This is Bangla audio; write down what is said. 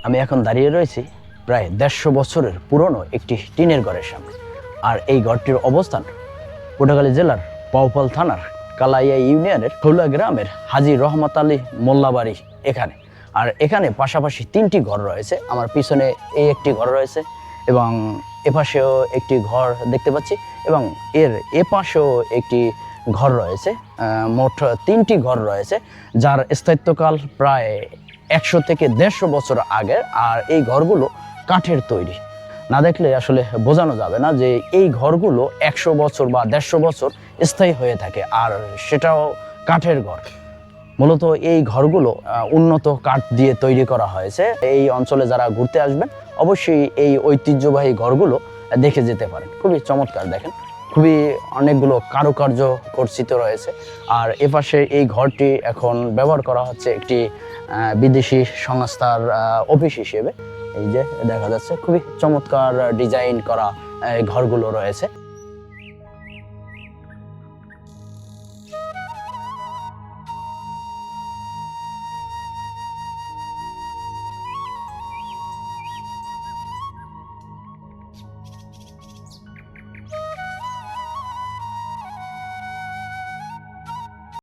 আমি এখন দাঁড়িয়ে রয়েছি প্রায় ১৫০ বছরের পুরনো একটি টিনের ঘরের সামনে। আর এই ঘরটির অবস্থান পটুয়াখালী জেলার বাউফল থানার কালাইয়া ইউনিয়নের খৌলা গ্রামের হাজী রহমত আলী মোল্লাবাড়ি এখানে। আর এখানে পাশাপাশি ৩টি ঘর রয়েছে। আমার পিছনে এই একটি ঘর রয়েছে এবং এপাশেও একটি ঘর দেখতে পাচ্ছি এবং এর এপাশেও একটি ঘর রয়েছে। মোট ৩টি ঘর রয়েছে, যার স্থায়িত্বকাল প্রায় ১০০ থেকে ১৫০ বছর আগের। আর এই ঘরগুলো কাঠের তৈরি। না দেখলে আসলে বোঝানো যাবে না যে এই ঘরগুলো ১০০ বছর বা ১৫০ বছর স্থায়ী হয়ে থাকে, আর সেটাও কাঠের ঘর। মূলত এই ঘরগুলো উন্নত কাঠ দিয়ে তৈরি করা হয়েছে। এই অঞ্চলে যারা ঘুরতে আসবেন অবশ্যই এই ঐতিহ্যবাহী ঘরগুলো দেখে যেতে পারেন। খুবই চমৎকার, দেখেন খুবই অনেকগুলো কারুকার্য খচিত রয়েছে। আর এপাশে এই ঘরটি এখন ব্যবহার করা হচ্ছে একটি বিদেশি সংস্থার অফিস হিসেবে। এই যে দেখা যাচ্ছে খুবই চমৎকার ডিজাইন করা ঘরগুলো রয়েছে।